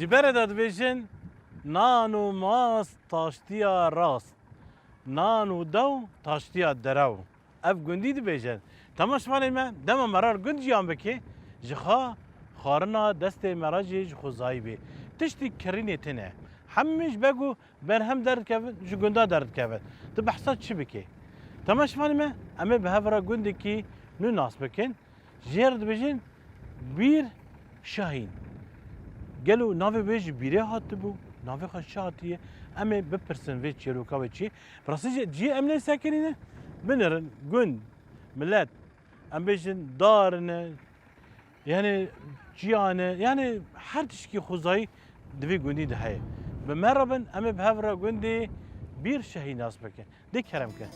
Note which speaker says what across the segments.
Speaker 1: جبرد دبیجن نانو ماس تاشتیا راست نانو دو تاشتیا درو اف گندی دبیجن تماش مالی من دم مرار گند جیان بکی جخا خارنا دست مراجی خوزایی بی تشتی کرینی تنه همش بگو بر هم درد کفت جو گندا درد کفت تو بحثات چی بکی تماش مالی من اما به هفرا گندی کی نو ناس بکن جیر دبیجن بیر شاهین گلو ناوی ویج بیره هات بو ناوی خش هاتیه اما بپرسن ویج چیروکا و چی راستی جی امنه ساکنینه بنرن گند ملت ام بیشن دارنه yani ciyane yani her tişki huzayı devi gündi dahi ve merhaben ame bhavra gündi bir şehi nasbeke de keremke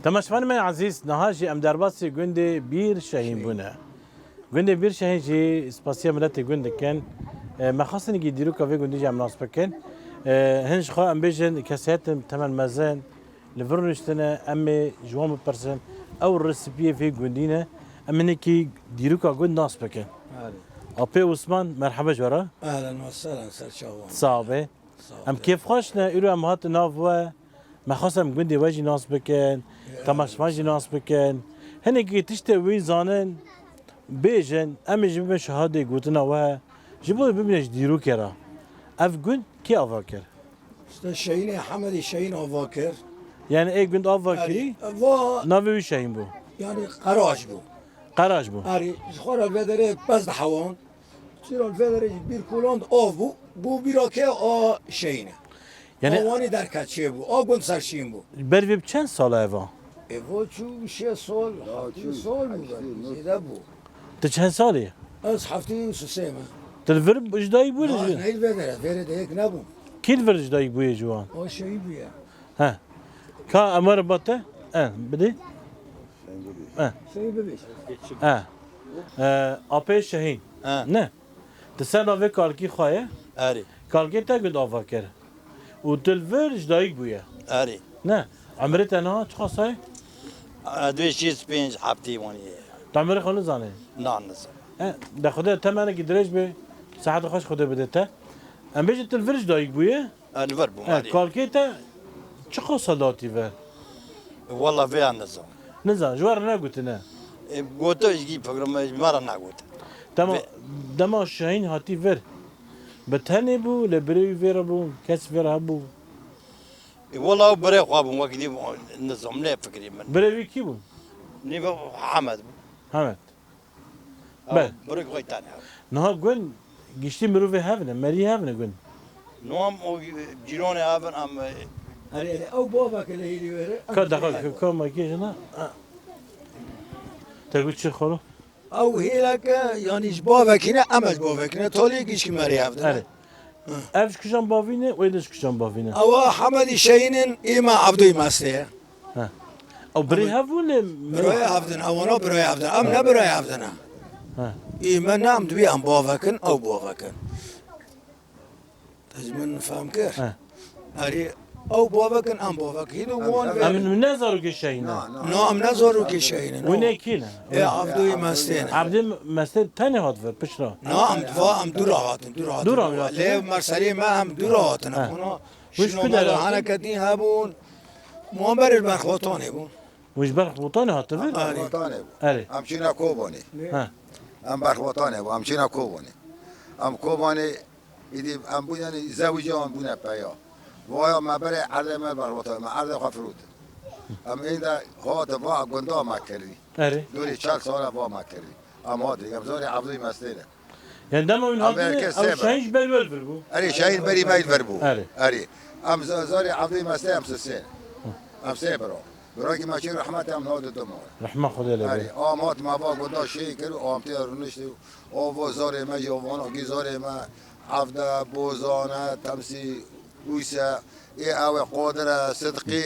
Speaker 1: تماشفان من عزیز نهاجی ام درباسی گنده بیر شهین بونه گنده بیر شهین جی اسپاسیا ملت گنده کن مخاصنی که دیرو کافی گنده جام ناس بکن هنج خواه ام بیشن کسیت تمن مزن لفرنشتنا ام جوام پرسن او رسپیه فی گندینه امنی که دیرو کا گند ناس بکن آپی عثمان مرحبا جورا
Speaker 2: اهلا وسهلا سرچاوان
Speaker 1: صعبه ام کیف خوشنا ایرو ام هات ناف و مخاصم گندی واجی ناس بکن تماشفاجی ناس بکن هنی که تشت وی زانن بیجن امی جبه شهاده گوتنا و جبه ببینش دیرو کرا اف گند کی آوا کر
Speaker 2: işte şeyini Hamedi şeyin avakir
Speaker 1: yani ek gund آوا کری ناوی شهین بو
Speaker 2: yani Karaş bu.
Speaker 1: قراش بو
Speaker 2: Ari xora vedere bez de havan. Çiral vedere bir kulond av bu. Bu bir ake a şeyine.
Speaker 1: yani
Speaker 2: Avani derkaçı bu. A gund serşin bu.
Speaker 1: بروی چند ساله ایوا
Speaker 2: Bu çu şey sol. Sol mu? Zide bu.
Speaker 1: تو چند سالی
Speaker 2: Az haftayı susema.
Speaker 1: تلفرم اجدایی بود
Speaker 2: Neyl vedere. Vere de ek ne bu?
Speaker 1: کیل ورج دایی بوی جوان
Speaker 2: او شهی بیه
Speaker 1: ها کا امر باته بدی
Speaker 2: شهی ببیش
Speaker 1: آپه شهین نه دسن آوه کالکی خواهی
Speaker 3: آری
Speaker 1: کالکی تا گد آفا کرد و دل ورج دایی بویه
Speaker 3: آری
Speaker 1: نه عمره تنها چه خاصه؟
Speaker 3: 265 هفته وانی
Speaker 1: تعمیر خانه زانه
Speaker 3: نه نزن
Speaker 1: ده خدا تمنه که درج به ساعت خوش خدا بده تا ام بیش دل ورج دایی بویه
Speaker 3: الور بوم آری
Speaker 1: کالکی تا چه خاصه داتی ور
Speaker 3: والله فيها نزن
Speaker 1: نزان جوار نگوتی نه
Speaker 3: قوتو يجي برنامج مرة نقول
Speaker 1: تمام دما شاهین هاتی ور به تنه بو لبری ور بو کس ور هبو
Speaker 3: والله بري خواب وقتي نظام لا فكري من
Speaker 1: بروی کی بو
Speaker 3: نيفا حمد
Speaker 1: حمد بله.
Speaker 3: بري خوي تاني
Speaker 1: نه گون گشتی مروی هفنه مری هفنه گون
Speaker 3: نوم جيروني هافن ام
Speaker 2: اره او بابا که لهیلی وره
Speaker 1: که دقیق که ما کیش نه تگو چی خورو
Speaker 2: او هیلا که یعنی بابا کنه امش بابا کنه تولی گیش که مری
Speaker 1: اره
Speaker 2: هفته
Speaker 1: evş kuşan bavine oydaş kuşan bavine
Speaker 2: او حمدی شهینن ایما عبدوی مسته
Speaker 1: او بری هفونه
Speaker 2: برای هفتن اوانا برای هفتن ام نه برای هفتن
Speaker 1: ها
Speaker 2: ایما نام دوی ام بابا کن او بابا کن تجمن فهم کر
Speaker 1: ها
Speaker 2: اره او بابا کن ام بابا کن هیدو وان
Speaker 1: امن من نظرو که شayine
Speaker 2: نو ام نزارو که شهینن
Speaker 1: و نه کینه
Speaker 2: ای عبدوی مسته
Speaker 1: عبد مسته تنه هات ور پشرا
Speaker 2: نه ام دوا ام دور هاتن
Speaker 1: دور هاتن.
Speaker 2: لی مرسلی ما هم دور هاتن اونا
Speaker 1: وش
Speaker 2: شنو
Speaker 1: كده
Speaker 2: مالا
Speaker 1: هاتن؟
Speaker 2: هانا کدی هبون موامبر البرخوتانه بون
Speaker 1: وش برخ بوتانه هات ور
Speaker 4: برخوتانه بود
Speaker 1: اره
Speaker 4: همچین کوبانی
Speaker 1: ها
Speaker 4: هم برخوتانه بود همچین کوبانی هم کوبانی ایدی هم بودن زوجی هم بودن پیا وایا ما بره عرض ما برخوتانه ما عرض خفرود هم این در هات با گنده ما کردی
Speaker 1: اره
Speaker 4: دوری 4 سال با ما کردی هم هات هم زاری عبدوی مسته
Speaker 1: yani dama oyun hadi
Speaker 4: Amerika
Speaker 1: او
Speaker 4: sevme.
Speaker 1: şahin belvel ver bu
Speaker 4: اری شاهین بری مایل وربو اری هم زاری عبدوی مسته هم سه هم سه برو برای که ماشین رحمت هم ناد دمار
Speaker 1: rahma khuda
Speaker 4: آره
Speaker 1: le
Speaker 4: آمات ما با گدا شی کرد آمتی رونشت آوا زار ما جوان کی زار ما عفدا بوزانه تمسی ویسا ای او قادر صدقی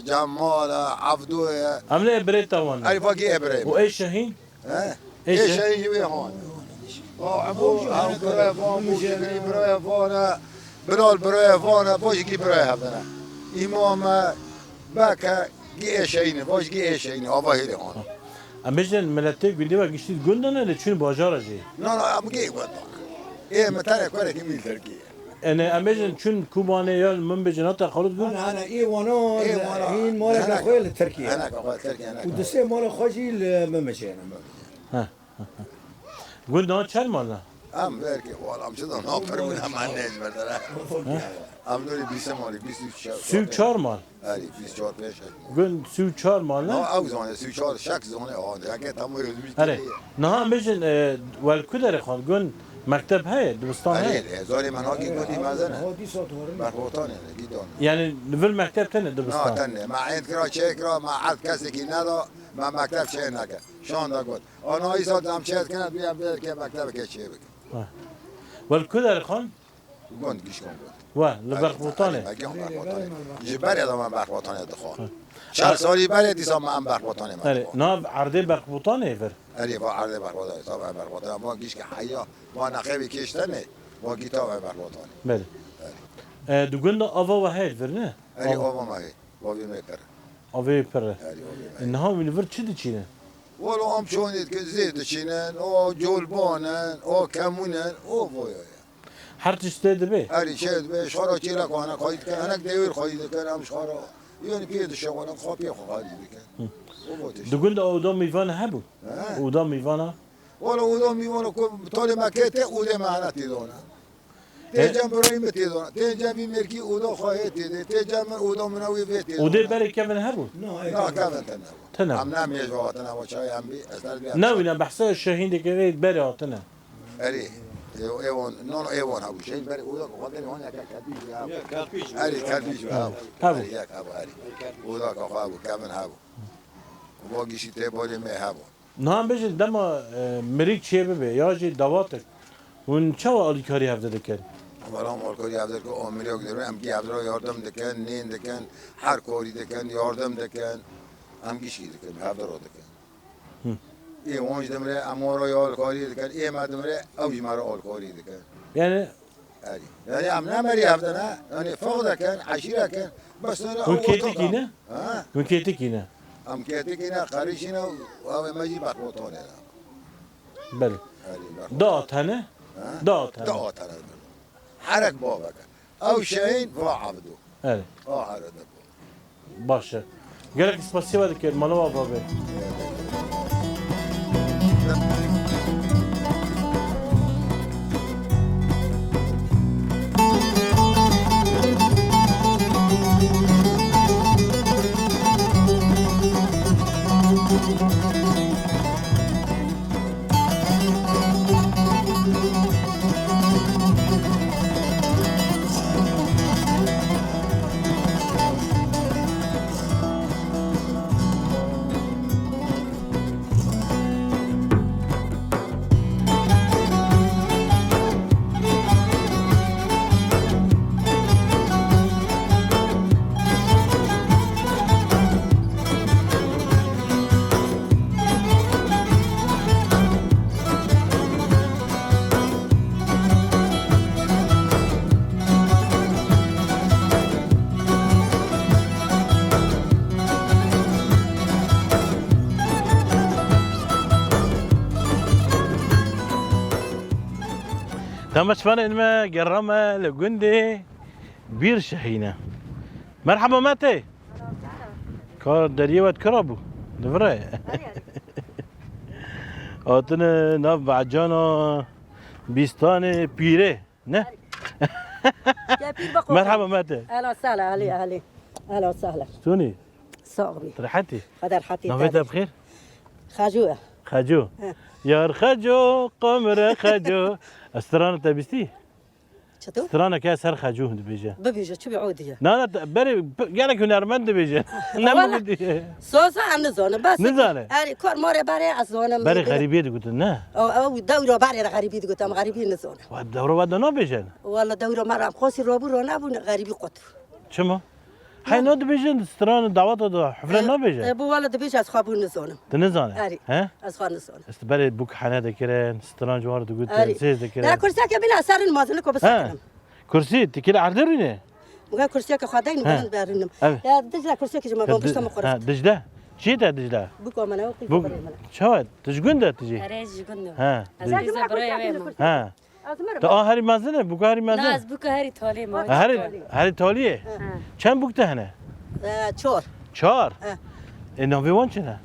Speaker 4: جمال عفدو
Speaker 1: amle bre tavan
Speaker 4: اری فاکی ابراهیم
Speaker 1: و ای şahin
Speaker 4: ای
Speaker 1: ايش
Speaker 4: شی جوی هان ابو هم برای فان بوشی برای فان برال برای فان باش کی برای هفتن امام بکه گی شین باش گی شین آوا هیلی هان
Speaker 1: amejden millete gündi ve gişti günden le çün bajar aje
Speaker 4: نه نه ام گی بود ای متره کوره کی میل ترکی
Speaker 1: yani amejden çün kubane ya من بجنات خالد گون
Speaker 2: انا اي وانا
Speaker 4: إيه وانا.
Speaker 2: هين مالك
Speaker 4: أنا-
Speaker 2: اخويا لتركيا
Speaker 4: انا كفايه تركي انا
Speaker 2: ودسي مال خوشي لممشينا
Speaker 1: گون ne çel mala
Speaker 4: ام بركي والله ام شدون ام فرمون ام عنيز بردلا ام دوري بيسه مالي بيسو
Speaker 1: süv çar mal
Speaker 4: اري بيس 4 5
Speaker 1: gün süv çar mal
Speaker 4: لا
Speaker 1: ne
Speaker 4: او زونه سو 4 شك زونه اه ده تمام يزمي
Speaker 1: اره ne amejden vel kudere khan gün mektep hay dibistan hay
Speaker 4: اري زوري من هاكي قولي ما زنه
Speaker 2: هادي صوت هورن
Speaker 4: برخوتاني جدون
Speaker 1: yani vel mektep tane
Speaker 4: نا
Speaker 1: dibistan
Speaker 4: تنه ما عيد كرا شيكرا ما عاد كاسي كي نادو ما مكتب شيء نكا شلون دا قلت انا اي صوت ام شيت كانت بيا بيا مكتب كشي بك
Speaker 1: vel kudere khan
Speaker 4: قلت قش كون قلت
Speaker 1: ve le berkbutane
Speaker 4: جبري هذا ما برخوتاني دخان شهر سالي بري دي ما ام برخوتاني ما
Speaker 1: اره ne arde berkbutane ver
Speaker 4: اری با عرض برخورداری طبعا برخورداری ما گیش که حیا با نقبی کشتنه با گیتا و برخورداری
Speaker 1: bele du gün de ava ve hay ver ne
Speaker 4: اری آبا ماهی با بی میکره
Speaker 1: ava per
Speaker 4: اری آبی
Speaker 1: ne ha ver çi çine
Speaker 4: ولو هم شونید که زید چینن او جولبانن او کمونن او بویا
Speaker 1: her tişte be
Speaker 4: اری شد به شارا چیرا کنه خواهید که انک دیور خواهید کنم شارا یعنی پیدا شغلم خوابی خواهید بکن او بودش
Speaker 1: du gün de oda meyvane hebu oda meyvana
Speaker 4: ولو او دو میوانو که طول مکته او ده معنی دونه تیجم برای متی دونه تیجم بی مرکی او دو خواهید دیده تیجم او دو منوی بیتی
Speaker 1: oda bere kevin hebu
Speaker 2: نو
Speaker 4: نه کامل تنه
Speaker 1: تنه
Speaker 4: هم نمیش وقت نه و چای هم بی اصلا بی
Speaker 1: ne wina behsa şahin de ke bere atına
Speaker 4: اری ایوان نه ایوان هاو شین بری او دو خواهد نه کلبیش اری کلبیش هاو
Speaker 1: هاو.
Speaker 4: اری یک هاو اری او دو خواهد کامل هاو و گیشی تی بولی می هاو
Speaker 1: ne ha bejin dema merik çiye be ya jî davatek un çawa alikari hevde diker
Speaker 4: ولا مال کاری افضل که آمریکا گذاره هم کی افضل یاردم دکن نین دکن هر کاری دکن یاردم دکن هم گیشی دکن افضل را دکن ای وانج دمره اما را یال کاری دکن ای مدمره اوج مرا آل کاری دکن
Speaker 1: یعنی
Speaker 4: يعني هم نمري هفتنا يعني فوق كان عشيرة كان بس أنا
Speaker 1: من کیتی کی نه؟
Speaker 4: ها
Speaker 1: من کیتی کی نه؟
Speaker 4: هم كاتي كنا قريشنا وهو ما يجي بعد وطن هنا
Speaker 1: بله دات هنه؟ دات هنه
Speaker 4: دعوت أنا حرك بابك أو شيء فعبده
Speaker 1: بله
Speaker 4: حرك
Speaker 1: باشه گرک اسپاسیبا دکر مالو بابه تمشفان إنما جرمة لجندي بير شهينة مرحبا ماتي كار دريوة كرابو دفرة آتنا ناف بعجانا بيستان بيره نه مرحبا ماتي
Speaker 5: اهلا وسهلا اهلي اهلا وسهلا
Speaker 1: شلوني
Speaker 5: صاحبي
Speaker 1: ريحتي
Speaker 5: قدر حتي
Speaker 1: نويتها بخير
Speaker 5: خاجوه
Speaker 1: خجو يا خجو قمر خجو استرانة تبستي
Speaker 5: شتو
Speaker 1: استرانة كاس هر خجو دبيجا
Speaker 5: ببيجا شو بيعودي
Speaker 1: لا بري قالك هنرمند دبيجا نعم بدي
Speaker 5: صوصا عن زونه بس
Speaker 1: نزانه.
Speaker 5: اري كور موري باري الزونه
Speaker 1: بري غريبية قلت نه
Speaker 5: او دورو باري غريبي قلت ام غريبي نزونه
Speaker 1: والدورة بعد نو بيجن
Speaker 5: والله دورو مرة خوسي روبو رونا بو غريبي قطر
Speaker 1: شما هاي نو دبيجن استرانة دعوات ده حفلة نو بيجن
Speaker 5: ابو والله دبيج اصحابو نزونه
Speaker 1: تنزانه
Speaker 5: اري
Speaker 1: ها
Speaker 5: اصحاب نزونه
Speaker 1: استبري بوك حنا دكرن استران جوار قلت
Speaker 5: اري
Speaker 1: سيز
Speaker 5: لا
Speaker 1: دكرن
Speaker 5: كرسيك بلا سار المازن كو بس
Speaker 1: ها كرسي تكيل عردرينه
Speaker 5: مغا كرسيك خدين بلند بارنم
Speaker 1: أبي.
Speaker 5: يا دجلا كرسيك جما بوكس ما
Speaker 1: ها
Speaker 5: قرص
Speaker 1: دجلة شيتا دجلة
Speaker 5: بوكو منا وقي
Speaker 1: بوك شو تشقون ده تجي
Speaker 6: هريج قلنا
Speaker 1: ها
Speaker 6: عزيزة برايا ويما
Speaker 1: ها تو هاري مازنه بوك هاري مازنه
Speaker 6: ناس بوكا هاري تولي ما
Speaker 1: هاري توليه كم بوك هنا
Speaker 5: تشور
Speaker 1: چهار
Speaker 5: اه.
Speaker 1: اینا ویوان چنه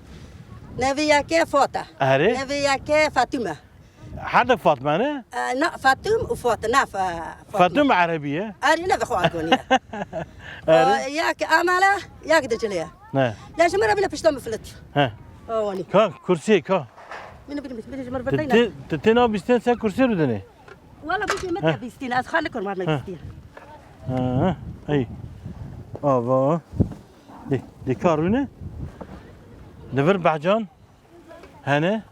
Speaker 5: نبيا كي فوتا
Speaker 1: اره
Speaker 5: نبيا كي فاطمه
Speaker 1: حد فاطمه نه
Speaker 5: نا فاطم وفاطمه
Speaker 1: فاطمه عربيه
Speaker 5: اري نبي خو اقولي ياك اماله ياك دجليه
Speaker 1: نه
Speaker 5: ليش مره بلا بشتم مفلت
Speaker 1: ها
Speaker 5: اواني
Speaker 1: کا کرسی کا
Speaker 5: من بدي مره بدينا
Speaker 1: تتنا بیستن سه کرسی رو دنه
Speaker 5: والله بدي متى بيستين از خليكم ما بيستين
Speaker 1: ها ای آوا دی کارونه نور بعجان هنه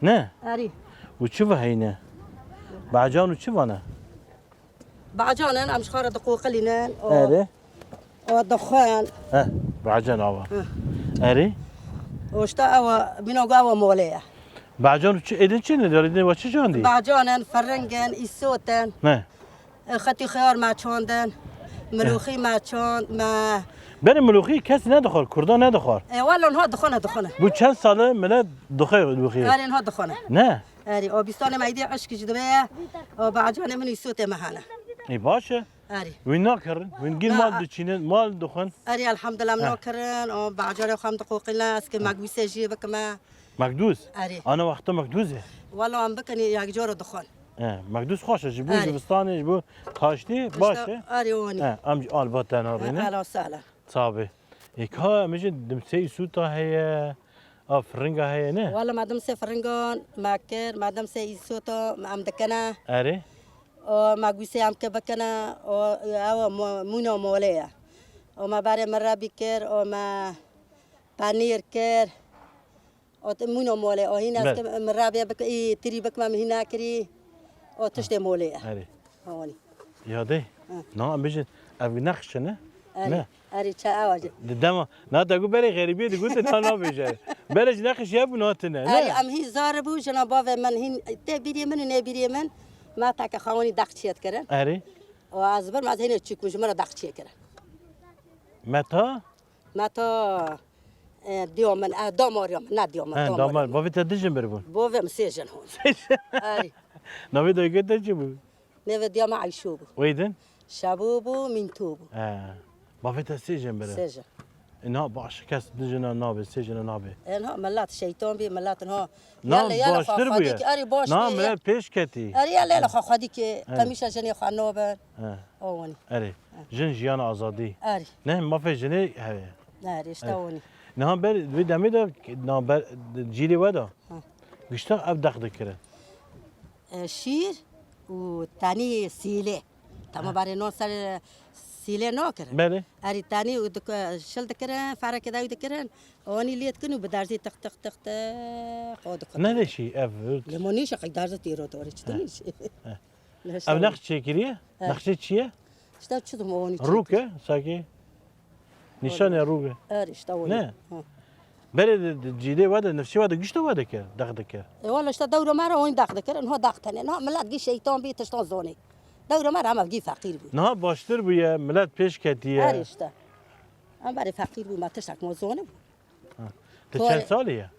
Speaker 1: نه
Speaker 5: اري
Speaker 1: و چه هینه بعجان و چه وانه
Speaker 5: بعجان انا مش خارج دقوق لنا
Speaker 1: اره
Speaker 5: ودخان
Speaker 1: ها بعجان آوا اره
Speaker 5: وشتا او منو قاوه موليه
Speaker 1: بعجان چه ایدن چه نداری و چه جاندی
Speaker 5: بعجان فرنجن يسوتن
Speaker 1: نه
Speaker 5: خطي خيار ما چوندن ملوخي ما چوند ما
Speaker 1: بر ملوخی کسی ندخور کردان ندخور
Speaker 5: والله انها دخونه
Speaker 1: بو چند ساله ملت دخور ملوخی
Speaker 5: اري انها دخونه
Speaker 1: نه
Speaker 5: اري او بيستانه ما يدي عشق جدبه او بعجان من يسوته مهانا
Speaker 1: ای باشه
Speaker 5: اري
Speaker 1: وین ناکرن وین گیر مال دچینه مال دخن
Speaker 5: اري الحمد لله منوكرن او بعجان خام دقوق لنا اسكي مقبوسه جي بكما
Speaker 1: مقدوس
Speaker 5: اري
Speaker 1: انا وقتا مقدوزه
Speaker 5: والله ام بكني ياك جور دخون
Speaker 1: مقدوس خوشه جبو
Speaker 5: آره.
Speaker 1: جبستانه جبو تاشتی باشه
Speaker 5: اري وني
Speaker 1: ام آل باتن
Speaker 5: اهلا
Speaker 1: آرینه
Speaker 5: وسهلا
Speaker 1: صابه ایکا میشه دمسی سوتا هی آفرینگا هی نه
Speaker 5: والله مادام سفرنجون ماكر مادام سيسوتو ام دكنا
Speaker 1: اره
Speaker 5: او مقبوسه ام كبكنا او مونو موليه او ما باري مرة بكر او ما بانير كر او مونو موليه او هنا
Speaker 1: بله.
Speaker 5: مرة بك تري بك ما هنا كري او تشتي موليه
Speaker 1: اره
Speaker 5: هوني
Speaker 1: یاده نه بیشتر اوی نقشه نه نه
Speaker 5: اری چه آواجه
Speaker 1: دما نه تگو بری غریبی دگو تا نه بیشه برش نقش یه بنات نه
Speaker 5: اری
Speaker 1: نه
Speaker 5: ام هی زار بو جنا باو من هین ته بیری من نه بیری من ما تا که خوانی دقچیت کردن
Speaker 1: اری
Speaker 5: و از بر ما زین چیکوش مرا دقچیه کردن
Speaker 1: متا
Speaker 5: ما تا دیومن داماریم نه دیومن
Speaker 1: دامار با ویت دجن بربون
Speaker 5: بوم سیجن هون اری
Speaker 1: نوی دوی چی بود
Speaker 5: نه دیام عیشو بو
Speaker 1: ویدن
Speaker 5: شبو بو من تو بو
Speaker 1: با ویت سیجن بره
Speaker 5: سیجن
Speaker 1: نه باش کس دجن نابه سیجن نابه
Speaker 5: اینها ملت شیطان بی ملت ها
Speaker 1: نه باشتر بویه
Speaker 5: اری باش
Speaker 1: نه ملت پیش کتی
Speaker 5: اری یالا خودی که قمیش جنی خانوبن اوانی
Speaker 1: اری جن جیان آزادی
Speaker 5: اری
Speaker 1: نه ما فی جنی هوی
Speaker 5: نه اشتاونی
Speaker 1: نه بر وی دمی دا نه بر جیلی ودا گشتا اب دق دکره
Speaker 5: شیر و تانی سیله تمام برای نو سر سیله نو کرد
Speaker 1: بله
Speaker 5: اری تانی و شل دکرن فرق داوی دکرن آنی لیت کنو به درزی تخت تخت تخت خود
Speaker 1: نه لشی اف
Speaker 5: لیمونیش قی درزی تیرو داره چطوریش
Speaker 1: اب نقش چیکریه نقش چیه
Speaker 5: اشتا چطور موانی
Speaker 1: روکه ساکی نشان روکه
Speaker 5: اری اشتاونی
Speaker 1: نه بله جیلی ودا نفسی ودا گشتا ودا کرد دق دکر
Speaker 5: والله اشتا دور مرا وين داخل كر انها داختنه انها ملات جي شيطان بي تشتون زوني دور مرا هم بجي فقير بي
Speaker 1: نه باشتر بویه ملت پیش کتیه
Speaker 5: ارشتا هم بري فقير بي ما تشتك مو زونه
Speaker 1: تو چند سالیه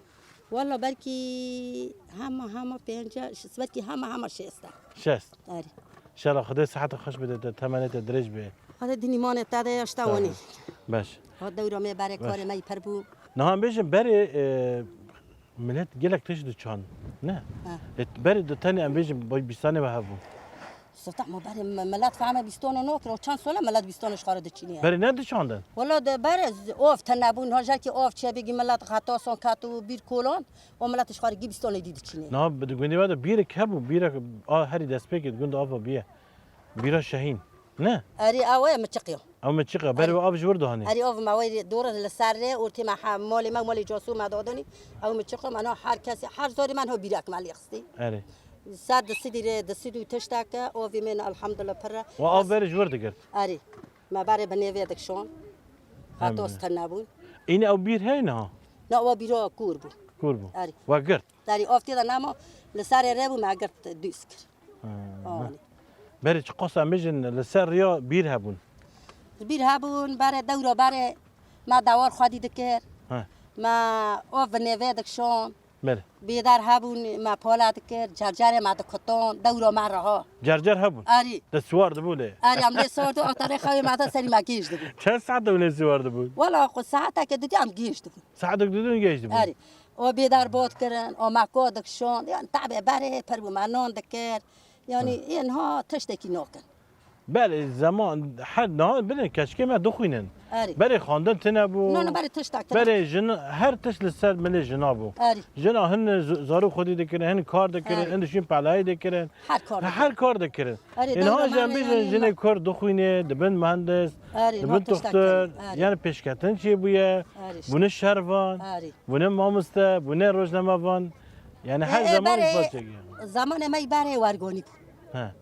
Speaker 5: والله بركي هم بينجا بركي هم شيستا
Speaker 1: شست
Speaker 5: اري
Speaker 1: شالا خدا صحت خوش بده تمنیت درج به
Speaker 5: هذا ديني مانه تاده اشتاوني
Speaker 1: باش
Speaker 5: هذا دور ما بري كار ما يپربو
Speaker 1: نه هم بیشم بری ملت گلک تش دو چان نه بری دو تانی هم بیشم با بیستانه به هفو
Speaker 5: سلطة ما بري ملات فهمه بيستون نوكر وكان سولا ملات بيستون شخار دچينيه
Speaker 1: بری نه دو چاندن
Speaker 5: والله ده برز اوف تنبون هاجر که اوف چه بگی ملت خطا سون کاتو بیر کولون و ملت شخار گیبستون دید چینه
Speaker 1: نه بدو گوندی واد بیره کبو بیره هری دست پکید گوند آفا بیه بیره شاهین نه
Speaker 5: اری اوه متقیو
Speaker 1: اما چیکار بری و آب جور دهانی
Speaker 5: اری اوف موای دور لسره اورتی ما مال جاسو ما دادنی او متقیو منو هر کسی هر زاری من هو بیرک مالی خستی
Speaker 1: اره
Speaker 5: صد دسیدو تشتاک او وی من الحمدلله پر
Speaker 1: و آب بری جور دکرد
Speaker 5: اری ما بره بنوی دکشون خطا استنبون
Speaker 1: این او بیر هی نه
Speaker 5: نه او بیرا کور بو
Speaker 1: کوربو
Speaker 5: اری
Speaker 1: و گرد
Speaker 5: داری افتی دا نامو لسره ربو ما گرت دوس کر آنی
Speaker 1: بری چه قصه میجن لسر یا بیر هبون
Speaker 5: بیر هبون بره دورا بره ما دوار خودی دکر ما اوف نوی دکشون
Speaker 1: بله
Speaker 5: بیدار هبون ما پالا دکر جرجر ما دکتون دورا ما رها
Speaker 1: جرجر هبون
Speaker 5: آری
Speaker 1: دستوار دبوله
Speaker 5: آری عملی سوردو آتاره خوی ما تا سری ما گیش دبون
Speaker 1: چند ساعت دونه دستوار دبول
Speaker 5: والا خود ساعتا که دیدی هم گیش دبون
Speaker 1: ساعتك دون گیش دبول
Speaker 5: آری او بیدار بود کرن او ما کو دکشون یعنی تعبه بره پر بو ما نان دکر یعنی اینها تشتکی نوکن
Speaker 1: بله زمان حد نه بله کشکی ما دخوینن
Speaker 5: آری
Speaker 1: بله خواندن تنبو
Speaker 5: نه بره تشتک
Speaker 1: بله جن هر تش لسر ملی جنابو
Speaker 5: آری
Speaker 1: جن هن زارو خودی دکرن هن کار دکرن هندشین پلای دکرن هر کار دکرن اینها جن بیشن جن کار دخوینه دبن مهندس دبن دکتر یعنی پیشکتن چی بویه بونه شروان بونه مامسته بونه روزنامه‌وان یعنی هر زمان باشه
Speaker 5: زمان ما بره ورگانی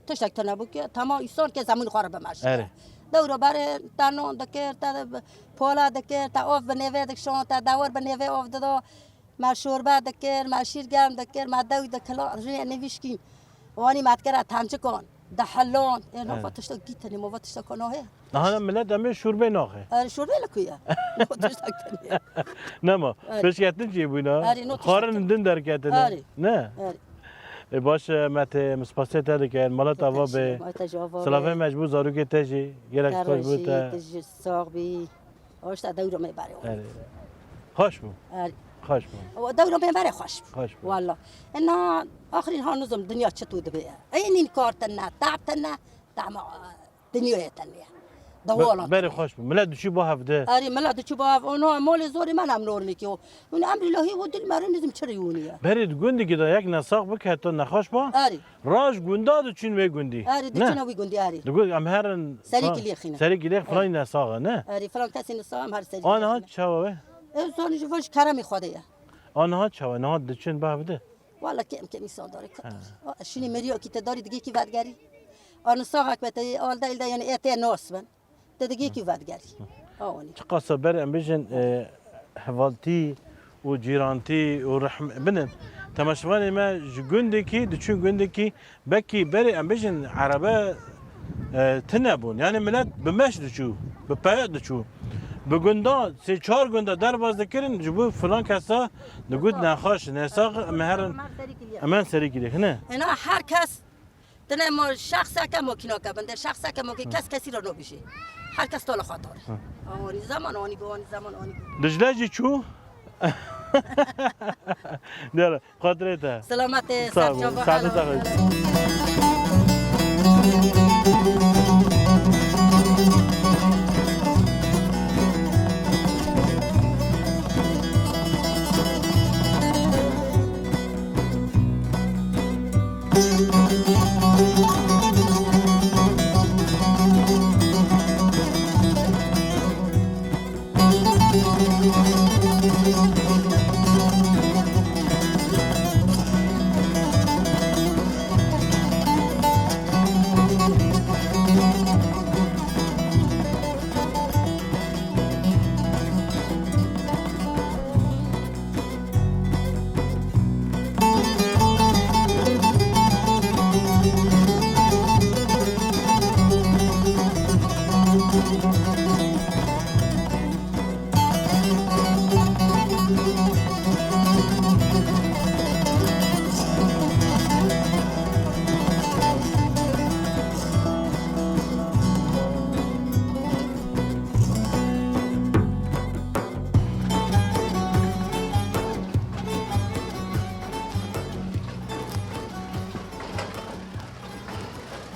Speaker 5: تشتک تنبو که تمام ایسان که زمان خواره بماشه دورو بره تانون دکر تا پولا دکر تا اوف بنوی دکشون تا داور بنوی اوف دادا ما شوربه دکر ما شیرگم دکر ما دوی دکلا ری نویشکیم وانی ماتکر تامچه کن دحلون اینا فتشتک گیتنی مو فتشتک کنه
Speaker 1: نه ملت همه شوربه ناخه
Speaker 5: شوربه لکویا تشتک تنی
Speaker 1: نه ما پیشکتن چی بوینا خارن دن درکتن نه باش مت مسپاسه تا که مالات آوا به سلافه مجبور زارو که تجی گرک خوش بود
Speaker 5: تجی ساق بی آش تا دورو میبره
Speaker 1: خوش بود خوش بود
Speaker 5: دورو میبره خوش بود والله اینا آخرین ها نظم دنیا چطور دبیه این کار تنه تعب تنه تعم دنیا تنه
Speaker 1: دوالات بری خوش بود ملت چی با هفته
Speaker 5: آری ملت چی با هفته اونا مال زوری من هم نور میکیو اون امر الهی و دل مرا نزم چریونیه
Speaker 1: برید گوندی که دا یک نساق بکه تو نخوش با
Speaker 5: آری
Speaker 1: راج گونداد چون می گوندی
Speaker 5: آری چون وی گوندی آری
Speaker 1: دگو ام هرن
Speaker 5: سری کلی خینه
Speaker 1: سری کلی فلان نساقه نه
Speaker 5: آری فلان کسی نساق هم هر سری
Speaker 1: آنها چاوه
Speaker 5: زونی جوش کرمی خوده
Speaker 1: آنها چاوه نه دچن با هفته
Speaker 5: والله که امکانی سال داره شونی مریا کی تداری دیگه کی ودگری آن ساعت بته آل دل یعنی ات ناس من تدگی کی ودگری آونی
Speaker 1: قصة بر ام بيجن حوالتي وجيرانتي ورحم بنن تماشواني ما جندكي دشون جندكي بكي بري ام بيجن عربة تنبون يعني ملت بمش دشو ببايع دشو بگندا سه چهار گندا در باز دکرین جبو فلان کسا نگود نخواش نساق مهرن امان سری گیره نه
Speaker 5: اینا هر کس تنه ما شخص که ماکینا که بنده شخص که ماکی کس کسی را نبیشه هر کس طول خاطر آنی زمان آنی گو آنی زمان آنی گو
Speaker 1: دجله جی چو داره خاطره تا
Speaker 5: سلامت
Speaker 1: سلام
Speaker 5: سرچوب
Speaker 1: سلام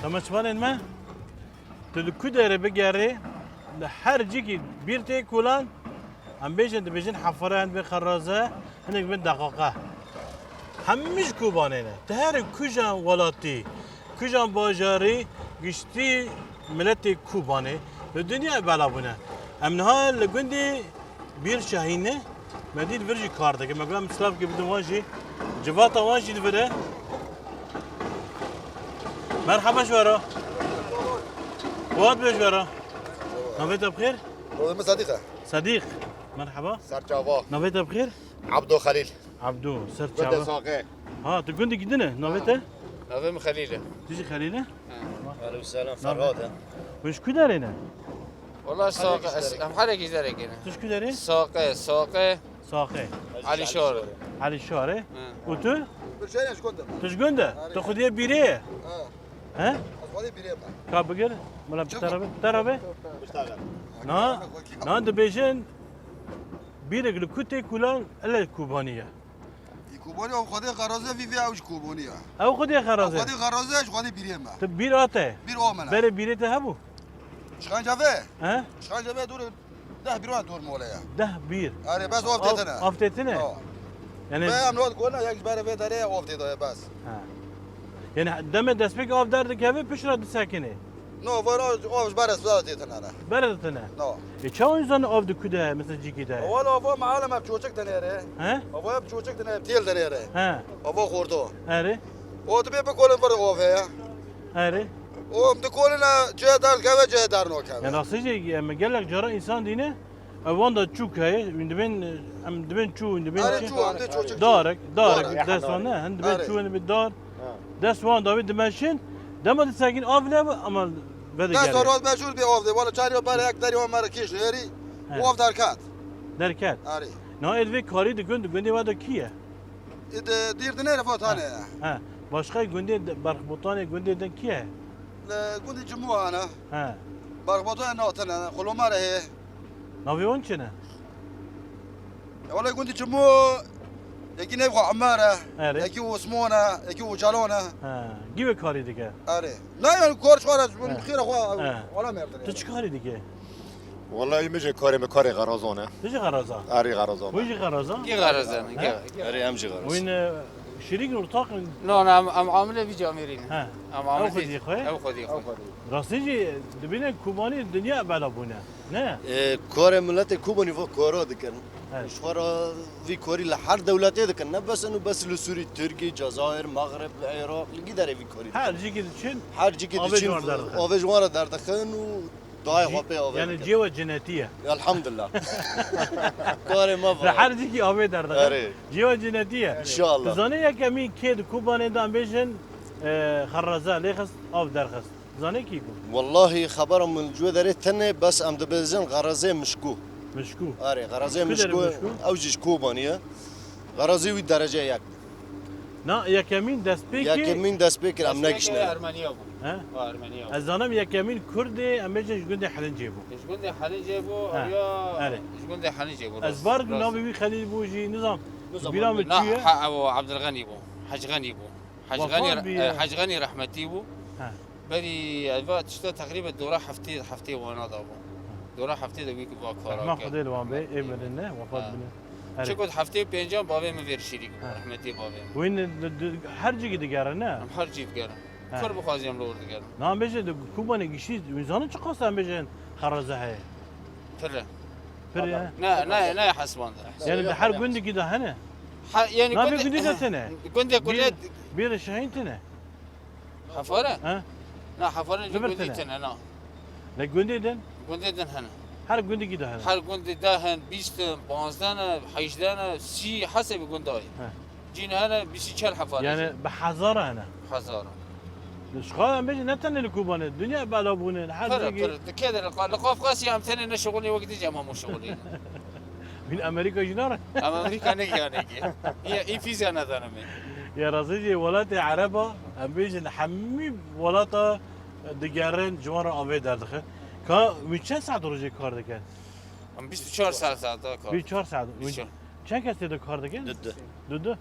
Speaker 1: تماشوان ما تلكو داره بگره لحر جيكي بيرتي كولان هم بيجن حفره هند بخرازه هنك بين دقاقه همش كوبانينه تهر كوجان ولاتي كوجان باجاري گشتي ملتي كوباني الدنيا بلابونه امنها لگندي بير شاهينه مديد فرجي كارده كما قام سلاف بدون واجي جفاتا واجي دفره مرحبا شوارا واد بشوارا نويت بخير
Speaker 4: والله صديقه
Speaker 1: صديق مرحبا
Speaker 4: سرچاوا
Speaker 1: نويت بخير
Speaker 4: عبدو خليل
Speaker 1: عبدو سر
Speaker 4: بده
Speaker 1: تشاوا
Speaker 4: ساقه
Speaker 1: ها تقول جدنا نويت
Speaker 7: نویم خلیله
Speaker 1: تيجي خليله
Speaker 7: علیه السلام فرهاده
Speaker 1: وش كدارينا
Speaker 7: والله ساقه هم حدا گیزاره کنه
Speaker 1: تش كداري
Speaker 7: ساقه
Speaker 1: ساقي
Speaker 7: علی شور
Speaker 1: علي الشارع وتو
Speaker 4: برشايش كنت
Speaker 1: تش قنده تاخذ يا بيريه ها
Speaker 4: خذي بريم
Speaker 1: كابجر ملا بترابه نا نا دبيجن بيرك لكوتي كولان الا كوبانيه
Speaker 4: كوبوني او خذي غرازه في اوش كوبونيه
Speaker 1: او خذ يا خرازه
Speaker 4: خذي غرازه خذي بريم
Speaker 1: تبير اته
Speaker 4: بير اومنا
Speaker 1: بره بيرته هبو
Speaker 4: شخان جافه
Speaker 1: ها
Speaker 4: شخان جافه دور ده بيروان دور مولايا
Speaker 1: ده بير
Speaker 4: اري بس وقتنا
Speaker 1: افتتنا يعني
Speaker 4: ما امنوت قلنا يك بره في داري وقتي بس
Speaker 1: ها يعني دم دسبك اوف دار كيف بشرا ساكنه
Speaker 4: نو فراج اوش برس بلاتيتنا
Speaker 1: بردتنا
Speaker 4: نو
Speaker 1: چاون زن اوف دكوده مثل جيكي ده
Speaker 4: ولا افا معلم بچوچك دنيره
Speaker 1: ها
Speaker 4: افا بچوچك دنيره تيل دنيره
Speaker 1: ها
Speaker 4: افا خوردو
Speaker 1: اري
Speaker 4: او تبي بقول بر اوفيا
Speaker 1: اري
Speaker 4: او متقولنا جهدار كذا جهدار نو كذا
Speaker 1: يعني اصلي لما قال لك جرى انسان دينه اوان دا تشوك هي من دبن ام دبن شو من دبن
Speaker 4: اري شو عم تشوچك
Speaker 1: دارك دس وانا هند بيت شو من بالدار دس وان داوود دمشين دم تساكن افلا اما بده
Speaker 4: دست
Speaker 1: قال
Speaker 4: روز بشور بي اوف ولا چاري بر یک داري عمر کیش نری اوف در کات
Speaker 1: دركات
Speaker 4: اري
Speaker 1: نا الوی کاری دگند گندی وادا کیه
Speaker 4: دير دنيره فوتانه
Speaker 1: ها başka gündü barkbutane gündü den kiye
Speaker 4: قلت جموع انا
Speaker 1: ha
Speaker 4: بربطوا نوتنا خلو ما هي
Speaker 1: naviyon çene
Speaker 4: والله قلت جموع يجي نبغى عماره
Speaker 1: أري.
Speaker 4: يجي وسمونه يجي وجالونه
Speaker 1: ha gibi kari dige
Speaker 4: اري لا يعني كورش خارج من خير اخو
Speaker 1: أه.
Speaker 4: ولا ما يقدر
Speaker 1: tu çıkari dige
Speaker 8: والله يمجي كاري مكاري غرازونه
Speaker 1: Dici garaza
Speaker 8: اري غرازونه
Speaker 1: bu işi garaza
Speaker 7: کی غرضه
Speaker 8: اري امجي غراز
Speaker 1: وين şirik ortak
Speaker 7: نه نه ام عامله بی جامیرین
Speaker 1: ha
Speaker 7: ام
Speaker 1: او
Speaker 7: عامله
Speaker 1: خودی خواه
Speaker 7: او خودی
Speaker 1: راستیجی دبینه کوبانی دنیا بلا بونه نه
Speaker 3: کار ملت کوبانی و کارا دکن
Speaker 8: مشوار في كوري لحر دولتي ذاك بس انه بس لسوري تركي جزائر مغرب العراق لقي داري في كوري
Speaker 1: هر جی که چن
Speaker 8: هر جي كده
Speaker 1: آوه جوار دردخن.
Speaker 8: اوه جوار دردخن و دعای خوابه اوه
Speaker 1: یعنی جیو جنتیه
Speaker 8: الحمد لله كوري ما
Speaker 1: در هر جی که آوه در دخل
Speaker 8: آره.
Speaker 1: جیو جنتیه
Speaker 8: ان شاء الله
Speaker 1: زانه یا کمی کد کوبانه دام بیشن خرزه لیخست آب درخست زانه کی کو
Speaker 8: والله خبرهم من الجو داري تنه بس ام دبزن غرزه مشكو
Speaker 1: مشکو
Speaker 8: اري غرزه
Speaker 1: كده
Speaker 8: مشكو
Speaker 1: مشكو؟
Speaker 8: او جيش كوبانيه غرزه وي درجه يك
Speaker 1: نه یا کمین دست
Speaker 8: يا
Speaker 1: پیکی
Speaker 8: كمين داس بكر ام نكشنا
Speaker 7: ارمنیا بود
Speaker 1: ها
Speaker 7: ارمنیا
Speaker 1: از زانم یا کمین کرد ام بیشن جگنده حلنجی بو
Speaker 7: شگوند حلیجه بو
Speaker 1: آره.
Speaker 7: یا شگوند حلیجه بو
Speaker 1: از بارگ ناوی بی خلیل بوجی نظام بیرام چیه
Speaker 7: لا ابو عبد الغني بو حج غني بو حج
Speaker 1: وفاء
Speaker 7: غني
Speaker 1: بي-
Speaker 7: حج غني رحمتي بو
Speaker 1: ها.
Speaker 7: بدي الوقت شتا تقريبا دوره حفتي وانا بو دوره حفتي ده ويك با
Speaker 1: ما
Speaker 7: كارا
Speaker 1: خدای لوان بی ایمرنه وفات بینه
Speaker 7: چه كنت حفتي بينجام بابي مفير شريك
Speaker 1: آه.
Speaker 7: رحمتي بابي
Speaker 1: وین هر جگه دیگره نه
Speaker 7: ام هر جيت قال
Speaker 1: آه.
Speaker 7: كل بخازيم لور قال
Speaker 1: نه بیشن کوبانه گیشی میزانه چه قاسه ام بیشن خرزه های
Speaker 7: فره
Speaker 1: پر
Speaker 7: نا حسبان ده
Speaker 1: یعنی در هر گندی که ده هنه
Speaker 7: يعني
Speaker 1: ما في جندي تنه.
Speaker 7: كنت كليات
Speaker 1: بیر شهین تنه
Speaker 7: حفاره
Speaker 1: ها
Speaker 7: لا حفاره
Speaker 1: جبرتنا.
Speaker 7: كنت انا
Speaker 1: نه گندی دن
Speaker 7: كنت دن هنا
Speaker 1: هر گندی که ده هنه
Speaker 7: هر كنت دهن 20 15 18 سي حسب كنت هاي
Speaker 1: ها.
Speaker 7: جينا هنا بيسي كل حفاره
Speaker 1: یعنی به هزاره هنه
Speaker 7: حزاره
Speaker 1: شخال ام بیشن نه تنه لکوبانه دنیا بالا بونه هر
Speaker 7: فرق
Speaker 1: جگه
Speaker 7: فرق كذا لقاف قاسي عم ثاني انا شغلي وقت جامعه مو شغلي
Speaker 1: من امریکا جناره
Speaker 7: اما امريكا نجي هي فيزا انا ثاني
Speaker 1: یا رازی ولات عربا ام بیشن حمی ولات دیگرن جوار آوه دردخه که وی چند ساعت روزی کار دکن؟
Speaker 7: ام 24 ساعه كار
Speaker 1: 24 ساعت
Speaker 7: بیست و
Speaker 1: چند کسی دو کار دکن؟
Speaker 8: ضد
Speaker 1: دو
Speaker 8: ضد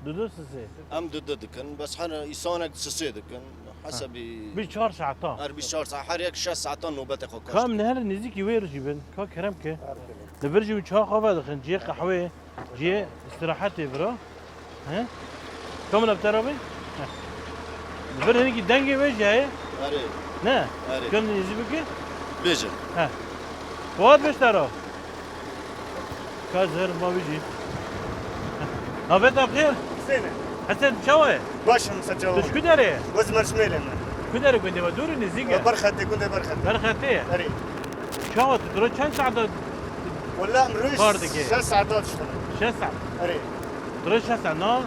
Speaker 1: دو سه
Speaker 8: ام ضد دكن بس حنا يسانك سسي دكن حسب
Speaker 1: 24 ساعت تا
Speaker 8: 24 ساعه حر يك 6 ساعات نوبتك خوكاش
Speaker 1: کام نه هر نزدیکی ویرجی بن که کرم که لبرجی و چه خواه دخن جیه قهوه جیه استراحتی برا ها کام نبترابی لبر هنی کی دنگی ویجی های
Speaker 8: اري
Speaker 1: نه
Speaker 8: اري
Speaker 1: کم نزدی بکی
Speaker 8: بيجي
Speaker 1: فواد بشترا کازر ما بیجی نابت بخیر
Speaker 9: زينة
Speaker 1: حسن شوه
Speaker 9: باش مسجل
Speaker 1: تشکو داره
Speaker 9: وز مرشميلة
Speaker 1: کو داره کنده و دور نزدیکه
Speaker 9: برختي كنت برختي
Speaker 1: برخته
Speaker 9: أري
Speaker 1: شو تدرو چند ساعت
Speaker 9: ولا مرويش
Speaker 1: باردكي.
Speaker 9: 6 ساعات اشتغل
Speaker 1: 6 ساعت
Speaker 9: أري
Speaker 1: درو 6 ساعت نه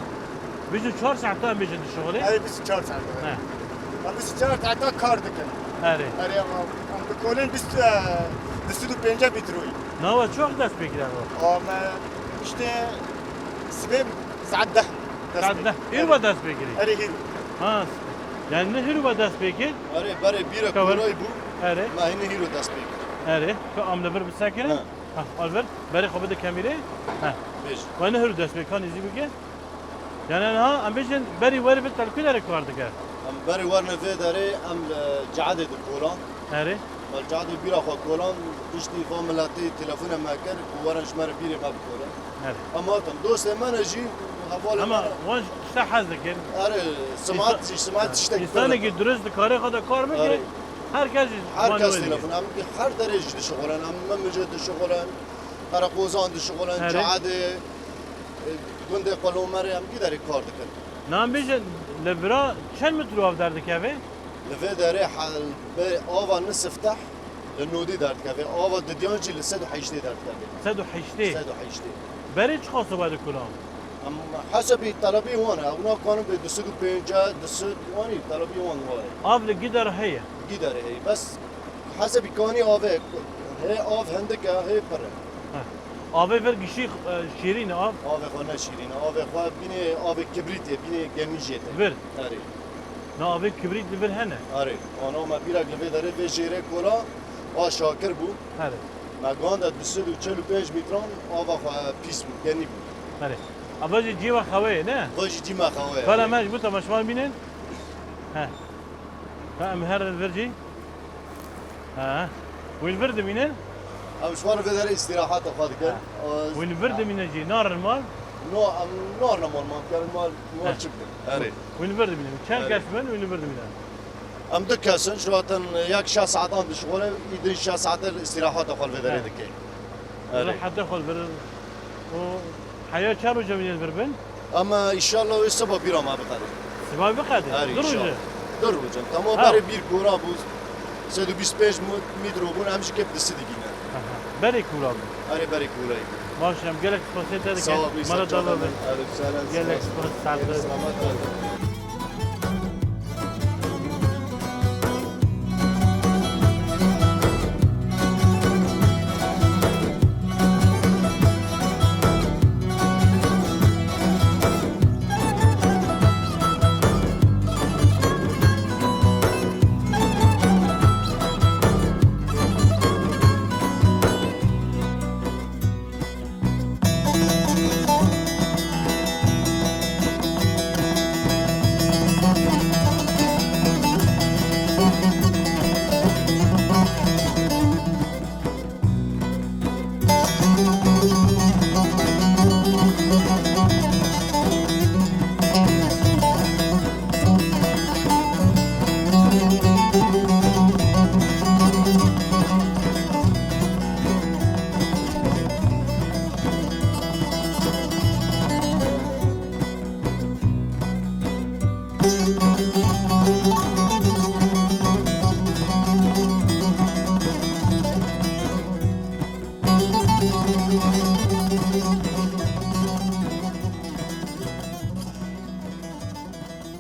Speaker 1: بیشتر 4 ساعت هم بیشتر شغله
Speaker 9: أري بس 4 ساعات
Speaker 1: نه
Speaker 9: بس 4 ساعات كار دكن
Speaker 1: آره
Speaker 9: أري أم بقولين بس دستو بينجا بيتروي
Speaker 1: نه و چوخ دست بگیره
Speaker 9: ما إشته سبب ساعات ده
Speaker 1: ساعت ده ایرو با دست بگیری
Speaker 9: أري هيرو
Speaker 1: ها یعنی نه ایرو با دست بگیر
Speaker 8: اري بري بيرا
Speaker 1: كور.
Speaker 8: كوراي بو
Speaker 1: آره
Speaker 8: ما هنا هيرو داس بيك
Speaker 1: آره که آمده بر بسکنه ها آلبرت برای خوب ده کمیره ها
Speaker 8: بيجي
Speaker 1: و نه ایرو دست بگیر نیزی بگیر یعنی نه ام بیشتر بری وری بتر کدر کار دکر
Speaker 8: ام بري ورنا في داري ام جعده الكولان
Speaker 1: آره
Speaker 8: الجعده بيرا خو كولان بيشتي فاملاتي تليفون ما كان ورا شمر بيري ما بكولان
Speaker 1: آره
Speaker 8: اما تم دوست ما نجي حواله
Speaker 1: اما وان شتا حز دکر
Speaker 8: اري سمعت اشتك
Speaker 1: انسانی که درست کاری خود کار میکنه
Speaker 8: آره.
Speaker 1: هر کسی
Speaker 8: هر
Speaker 1: مانوال
Speaker 8: کس
Speaker 1: دیگه.
Speaker 8: تلفن هم هر درجه دي شغلان هم ممجد دي شغلان قرقوزان دي شغلان
Speaker 1: آره.
Speaker 8: جعده گنده قلومری هم گیداری کار دکن
Speaker 1: نام بیشتر لبرا چند متر آب درد که
Speaker 8: لفه داره حال به آوا نصفتح لنودی درد که آوا ددیانجی لسد و حیشتی درد که
Speaker 1: 180
Speaker 8: سد و حیشتی
Speaker 1: برای چه خاصه باید کنم؟
Speaker 8: ام حسبی طلبی وانه اونا کانو به دست و پنجا دست وانی طلبی وان واره
Speaker 1: آب لگی در هیه
Speaker 8: گیداره هی بس حسبی کانی آوه هی آو هندکه هی پره
Speaker 1: آب فر گشی شیرین آب
Speaker 8: آوه خانه شیرین آوه خواه بینه آوه کبریتیه بینه گمیجیه
Speaker 1: ور
Speaker 8: آره
Speaker 1: نه آب کبریت لبر هنه
Speaker 8: آره آنها ما بیرق لبه داره به جیره کولا آ شاکر بو
Speaker 1: آره
Speaker 8: ما گانده 245 متران آوا خواه پیس بود گنی بود
Speaker 1: آره آباجی جیوا خواه نه
Speaker 8: واجی دیما خواه
Speaker 1: فلا ماش بوتا مشوار بینن ها فهم هر الفرجي ها وين برد مينن
Speaker 8: ام شوار في داره استراحات خاطر كان
Speaker 1: وين برد مينن جي نار المال
Speaker 8: نار نمال ما كان المال مال شكل آره
Speaker 1: وين برد مينن كان
Speaker 8: آره.
Speaker 1: كاسمن وين برد مينن
Speaker 8: ام دكاسن شواتن ياك شا ساعتان بشغله يدن شا ساعات الاستراحات خال في داره دكي
Speaker 1: راح تدخل بر و حیا چه روزه بینید بربن؟
Speaker 8: اما ان شاء الله الصبح بيرا ما بقدر
Speaker 1: سبای بخده
Speaker 8: آره،
Speaker 1: دو روزه
Speaker 8: انشالله. در روزم تمام
Speaker 1: ها.
Speaker 8: برای بیر کورا بود 125 متر بون همش که دست دیگه
Speaker 1: بری کورا بود
Speaker 8: آره برای کورایی
Speaker 1: باشم گلک سپاسی داده
Speaker 8: سلام
Speaker 1: که مرا دالا بر گلک سپاس سلام
Speaker 8: سلامت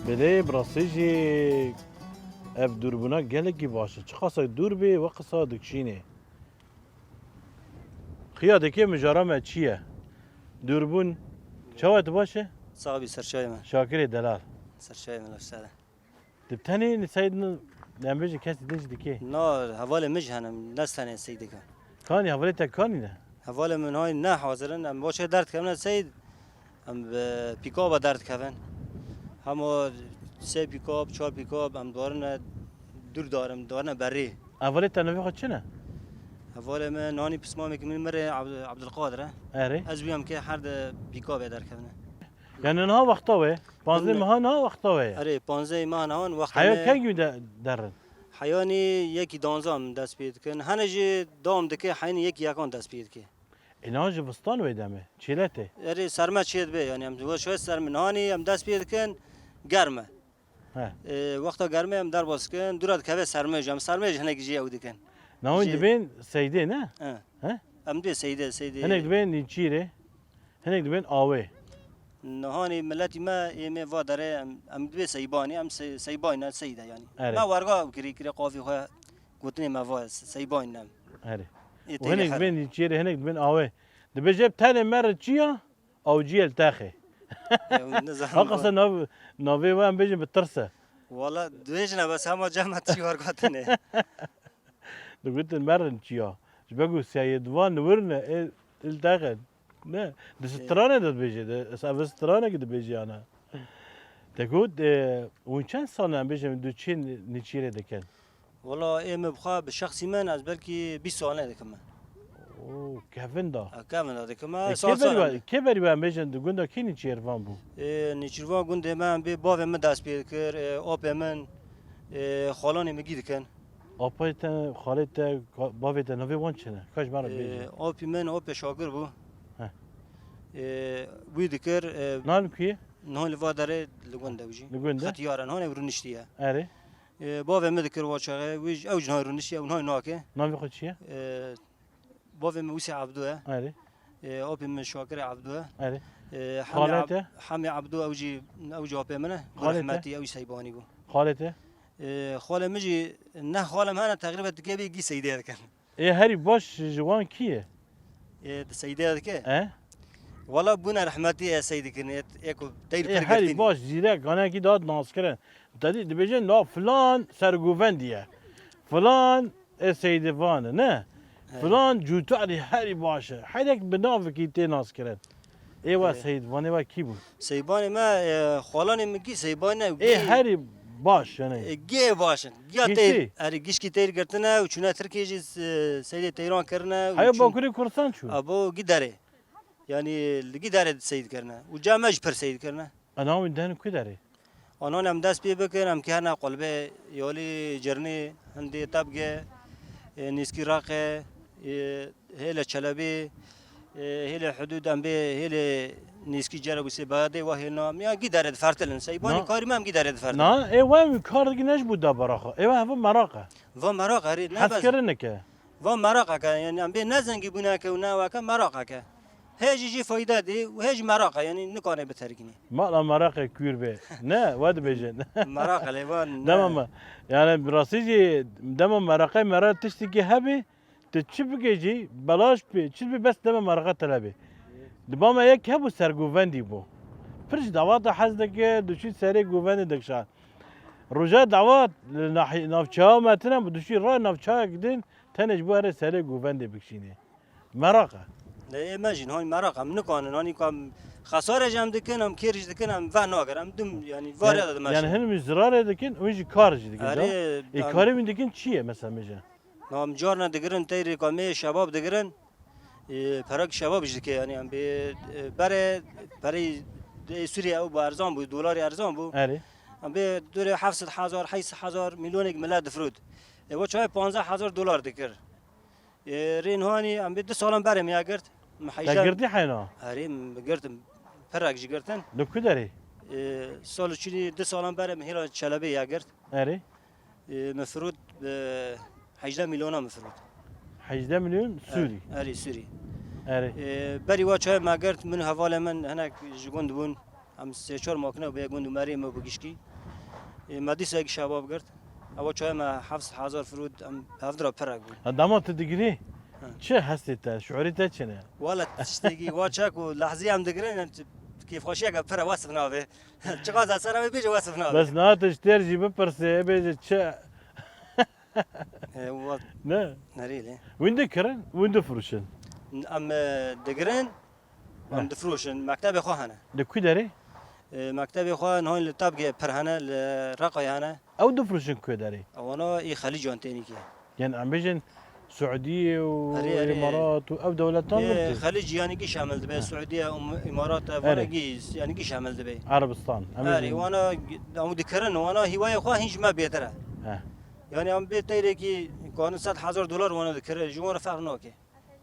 Speaker 1: بله براسیجی اف دوربونا گلکی باشه چه خاصه دور بی و قصا دکشینه خیاده مجارم چیه دوربون چه وقت باشه
Speaker 10: صاحبي سرشاي ما
Speaker 1: شاکر دلال
Speaker 10: سرشاي ما لفساده
Speaker 1: دبتني نسيد نعمل كاس دنج دكي
Speaker 10: نو هوالي مجهنا ناس ثانية سيدك
Speaker 1: كاني حواليتك كاني ده
Speaker 10: هوالي من هاي نا حاضرين ام باشه درد كمان سيد ام بيكوبا درد كمان همو سه بيكوب چهار بيكوب ام دارنا دور دارنا بري
Speaker 1: حواليت انا في چنه
Speaker 10: هوالي من هاني بسمامي كمين مرة عبد القادر
Speaker 1: اره
Speaker 10: از بيام كي حرد بيكوب درد كمان
Speaker 1: يعني نها وقتاوه 15 ماه نها وقتاوه
Speaker 10: اره 15 ماه نهان وقت
Speaker 1: حياه كيجي درن
Speaker 10: حياني يكي دانزام دست بيد كن هنجي دام دكي حياني يكي يكون دست بيد كي
Speaker 1: اینا جبستان ویدمه چیلته
Speaker 10: اره سرما چید به یعنی هم دو شوی سرم نهانی هم دست بید کن گرمه وقتا گرمه هم در باز کن دورات که سرما جام سرما جهنگ جی اودی کن
Speaker 1: نهون دبین سیده نه
Speaker 10: ها هم دو سیده
Speaker 1: هنگ دبین نیچیره هنگ دبین آوه
Speaker 10: نهانی ملتی ما ایمه و داره هم دو سیبانی هم سیبانی نه سیده یعنی ما ورگا کری قافی خواه گوتنی ما و سیبانی نم
Speaker 1: اره وهنك بين يشيري هنك بين اوي دبي جاب تاني مرة تشيا او جيل تاخي اقصى نوفي وين بيجي بالترسة
Speaker 10: والله دويجنا بس هم جمعت شي ورقاتني
Speaker 1: قلت المرة تشيا جبقوا سيد وان ورنا التاخد لا ده سترانة ده بيجي ده سترانة كده بيجي انا تقول وين كان صار بيجي من دوتشين نشيري ده كان
Speaker 10: والله ايه مبخا بالشخصي من از بلكي 20 سنه ده كمان
Speaker 1: اوه كيفن ده
Speaker 10: كمان ده كمان
Speaker 1: كبر بقى ميجن دو گوندا كيني چيرفان بو
Speaker 10: نيچيروا گوند من به باو من داس بير كر اوب من خالاني مگي دكن
Speaker 1: اوبيت خالت باوت نوي وانچنه كاش مارا بيجي
Speaker 10: اوب من اوب شاگر بو ها بو دكر
Speaker 1: نان كي
Speaker 10: نهون لوا داره لگوندا وجي ختيارن هون ورنشتيه
Speaker 1: اره
Speaker 10: باو من دكر واچه وج او جنها رنشتيه او نهون ناكه
Speaker 1: نان بخد چيه
Speaker 10: باو من وسي عبدوه
Speaker 1: اره
Speaker 10: اوب من شاكر عبدوه
Speaker 1: اره
Speaker 10: خالته حمي عبدو اوجي اوبي منه رحمتي او سيباني بو
Speaker 1: خالته
Speaker 10: خاله مجي نه خالم انا تقريبا تجيبي جي سيده كان
Speaker 1: ايه هاري باش جوان كيه
Speaker 10: سيده كه والله بونا رحمتي يا سيدي كنت اكو داير
Speaker 1: فرق هاري باش زيرك انا كي داد ناس كرن دادي دبيجن لا فلان سرغوفنديه فلان سيد فان نه فلان جوتو علي هاري باشا حيدك بنافك يتي ناس كرن ايوا سيد فاني وا كي بو
Speaker 10: سيباني ما خالاني مگي سيباني
Speaker 1: ايه هاري باش يعني
Speaker 10: جي باشن يا تير اري گيش كي تير گرتنا وچنا تركي جي سيد تيران کرنا
Speaker 1: هيا باكوري كورسان شو
Speaker 10: ابو گداره يعني لگداره سيد کرنا وجامج پر سيد کرنا
Speaker 1: انا وين دهن كداري
Speaker 10: انا نم دست بي بكرم كهنا قلبه يولي جرني عندي طبقه نسكي راقه هيلا چلبي هیل حدود ام به هیل نیسکی جرا بوسی باده و هیل نام یا گیدارد فرتلن سیبانی کاری مام گیدارد فرتل
Speaker 1: نه ایوه کار دیگه نش بود دبراخه ایوه هوا مراقه
Speaker 10: و مراق هری نه
Speaker 1: حس
Speaker 10: بس
Speaker 1: کرنه که
Speaker 10: و مراق که یعنی ام به نزنگی بنا که و نه و که مراق که هیچ جی فایده دی و هیچ مراق یعنی نکنه بترگینی
Speaker 1: ما مراقه کور به نه ود بجن
Speaker 10: مراق لیوان
Speaker 1: دمم يعني براسيجي دم مرقه مرة تشتكي هبي تشبكي جي بلاش بي تشبي بس دم مرقه تلبي دباما يك هبو سرگوفندي بو فرش دعوات حزدك دوشي سري گوفند دكشان رجاء دعوات نافچا متنا دوشي را نافچا گدين تنج بو هر سري گوفند بكشيني مرقه
Speaker 10: نه ایماجین های مراق هم نکنن هانی کام خساره جام دکن هم کیرج دکن هم و ناگرم دم یعنی وارد دادم
Speaker 1: يعني هن زرار دكين ويجي كارج دكين
Speaker 10: آره
Speaker 1: اي كاري من دكين چیه مثلا میشه
Speaker 10: نام جارنا دگرن تیری کامی شباب دگرن پراگ شباب جدی یعنی هم به برای سوریه او با ارزان بود دلار ارزان بود
Speaker 1: اره
Speaker 10: هم به دور 700,000 800,000 میلیون ملت فرود و چای 15,000 دلار دکر رین هانی هم به 2 سالم برم یا گرت
Speaker 1: تگردی حینا
Speaker 10: هریم گرتم پراگ جگرتن
Speaker 1: دو کداری
Speaker 10: سال چی 2 سالم برم هیلا چلبه یا گرت
Speaker 1: اره
Speaker 10: مفروض 18 میلیون مفروض
Speaker 1: 18 مليون سوري
Speaker 10: اری سوری
Speaker 1: اره
Speaker 10: بری واچای ماگرت من حواله من هناك جگوند بون هم 3-4 ماکنه و گوند مری ما بگشکی مادی سگ شباب گرت اوا چای ما 7,000 فرود هم 7 پراگ بود
Speaker 1: دامات تدقري چه هستی تا شعوری تا چنه
Speaker 10: ولا تشتگی واچاک و لحظی هم دگرن كيف خوشي قال فرا واسف نابه تقاز سنه بيجي واسف نابه
Speaker 1: بس ناتش ترجي ببرسي بيجي چه نه
Speaker 10: نريله
Speaker 1: وين دكرن وين دفروشن
Speaker 10: ام دگرن ام دفروشن مكتب خواهنه
Speaker 1: دكو داري
Speaker 10: مكتب خوان هون لطابق برهنه الرقي هنا
Speaker 1: او دفروشن كو داري
Speaker 10: او انا اي خليج انتيني كي
Speaker 1: يعني عم بيجن سعوديه والامارات او دولتان
Speaker 10: خليج يعني قي شامل دبي السعوديه امارات ورقي يعني قي شامل دبي
Speaker 1: عربستان
Speaker 10: اري وانا ام دكرن وانا هوايه خو هيج ما بيتره يعني ام بيتيري كي كان 100,000 دولار وانا ذكر جمهور فرق نوكي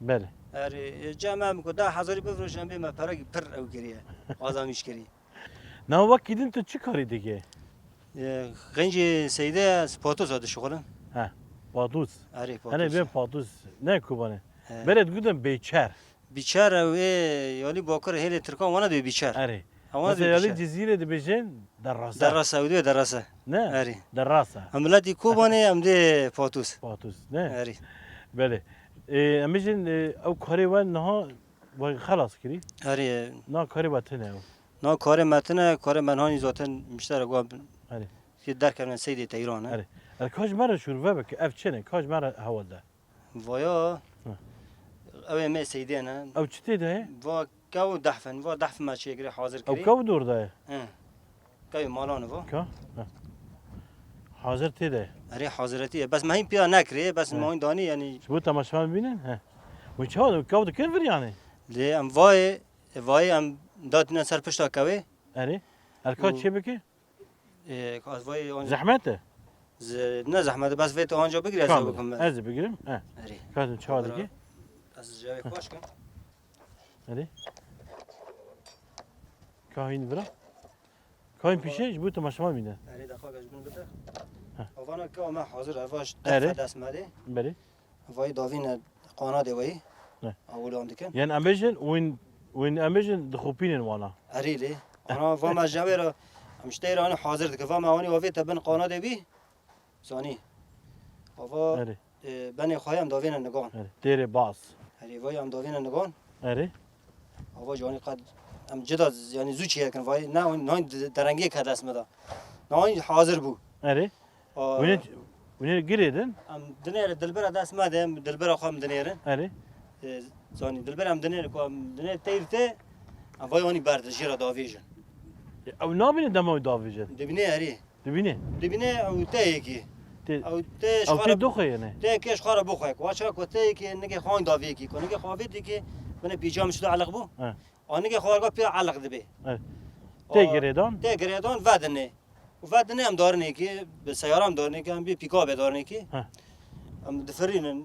Speaker 1: بله
Speaker 10: اري جامع مكو 10,000 بفروش ام بما فرق پر او كريه ازاميش كري
Speaker 1: نه وقت انت چی کاری دیگه
Speaker 10: غنجي سيده سبوتوس هذا شغلن
Speaker 1: ها پاتوس
Speaker 10: اري
Speaker 1: انا بين پاتوس نه کوبانه برد گودم بیچار
Speaker 10: بیچار و یالی باکر هیل ترکان وانا دو بیچار
Speaker 1: اره مثلا یالی جزیره دی بجن دراسه
Speaker 10: دراسه ودو دراسه
Speaker 1: نه
Speaker 10: اري
Speaker 1: دراسه
Speaker 10: عملاتي كوبانه ام دي پاتوس
Speaker 1: نه
Speaker 10: اري
Speaker 1: بله امجن او کاری و نه و خلاص کری
Speaker 10: اري
Speaker 1: نه کاری وطنه
Speaker 10: نا کار متنه کار منهانی ذاتن مشترک گام
Speaker 1: اره
Speaker 10: که در کردن سید تهران
Speaker 1: اره کاج مرا شروع بک اف چنه کاج مرا هوا ده
Speaker 10: ویا او ما سیده نه
Speaker 1: او چتی ده
Speaker 10: و کو دحفن و دحف ما چی گری حاضر
Speaker 1: او
Speaker 10: کری
Speaker 1: کو دور ده
Speaker 10: کو مالان و
Speaker 1: کا حاضر تی ده
Speaker 10: اره حاضرتی بس ما این پیا نکری بس ما این دانی یعنی
Speaker 1: شو تماشا ببینن ها و چه کو ده کن یعنی
Speaker 10: لی ام وای ام دادن سر پشت کوی
Speaker 1: اره الکات چه بکی
Speaker 10: از وای
Speaker 1: زحمته
Speaker 10: نه زحمت بس ویت آنجا بگیری از بکنم
Speaker 1: از بگیرم اه
Speaker 10: اره
Speaker 1: کاتم چه دیگه
Speaker 10: از جای خوش کن
Speaker 1: اره کاهین برا کاهین پیشش بود تماشا می‌بینه
Speaker 10: اره دخواه گشتون بده اوانا که ما حاضر اواش
Speaker 1: اره.
Speaker 10: دست مده
Speaker 1: بله
Speaker 10: وای داوین قاناده وای
Speaker 1: نه.
Speaker 10: اولان دکن
Speaker 1: يعني اميجن وين اميجن دخوبين وانا
Speaker 10: اريلي انا فما جاويرا مشتير انا حاضر دك فما هوني وفي تبن قناه بي ثاني وفا
Speaker 1: اري
Speaker 10: بني خايم داوين النقان
Speaker 1: اري تيري باص
Speaker 10: اري وي ام داوين النقان
Speaker 1: اري
Speaker 10: وفا جاني قد ام جدا يعني زوجي كان واي نا ناين درنگي كد اسمه دا ناين حاضر بو
Speaker 1: اري وين قريدن
Speaker 10: ام دنير دلبره داس ما دم دلبره خام دنيرن
Speaker 1: اري
Speaker 10: ثاني دلبره ام دنير كو دنير تيرته وای اونی برد جیرا داویجن
Speaker 1: او نابینه دمو داویجن
Speaker 10: دبینه هری
Speaker 1: دبینه
Speaker 10: او ته کی او ته
Speaker 1: او تی دو خیه نه
Speaker 10: ته کش خاره بخوای واچا کو ته کی نگه خوان داوی کی کو نگه خوابی دی کی من پیجام شده علق بو آن نگه خوارگا پی علق دبی
Speaker 1: ته گریدان
Speaker 10: ودنه هم دارنه کی به سیارم دارنه کی هم بی پیکاپ دارنه کی هم دفرینن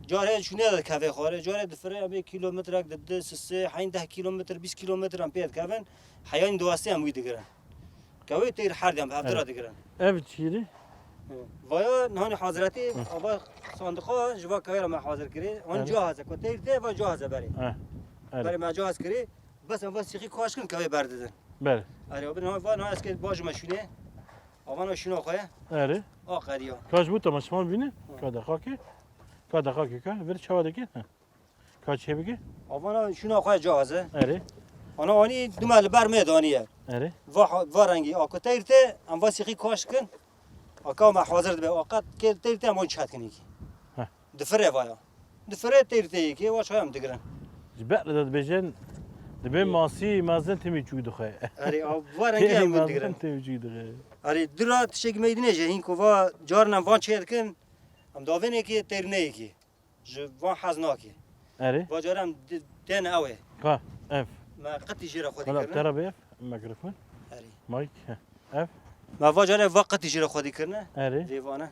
Speaker 10: جاره شونه داد کافه خوره جاره دفره ابی کیلومتر اک دد سه 10 کیلومتر 20 کیلومتر ام پید کافن حیان دواستی هم ویدگرن کوی تیر حردم هفترا دگرن
Speaker 1: ev çiri
Speaker 10: ویا نهانی حاضراتی آبا صندوقا جوا کوی ما حاضر کری اون جاهزه کو تیر ته و جاهزه بری برای ما جاهز کری بس اون سیخی کاش کن کوی بردن
Speaker 1: bere
Speaker 10: آره ابن ها و نه اسکت باج مشونه آوان شنو خواه
Speaker 1: ere
Speaker 10: آخریا
Speaker 1: kaç bu tamaşman bine kada khaki ka ver çava deki kaç hebeki
Speaker 10: آوان شنو خواه جاهزه
Speaker 1: ere
Speaker 10: آن آنی دو مال بر میدانیه
Speaker 1: ere
Speaker 10: و رنگی آکو تیرته ام واسیقی کاش کن آکا ما حاضر به آقات که تیرته امون چات کنی کی
Speaker 1: ها.
Speaker 10: دفره وایا دفره تیرته کی واش هم دگرن
Speaker 1: جبر داد بجن دبه ماسی مازن تمی چوی دخه
Speaker 10: اری و رنگی هم دگرن
Speaker 1: تمی چوی دخه
Speaker 10: اری درا تشک میدینه جه این کو وا جارن وان چید کن ام داونه کی تیرنه کی ج وان حزنا کی
Speaker 1: ere
Speaker 10: و جارم دن اوه
Speaker 1: ka ev
Speaker 10: ما قتی جرا خودی
Speaker 1: valla
Speaker 10: کرن
Speaker 1: tera be mikrofon
Speaker 10: اری
Speaker 1: mic ev
Speaker 10: ما وا جاره وقتی جرا خودی کرنه
Speaker 1: ere
Speaker 10: دیوانه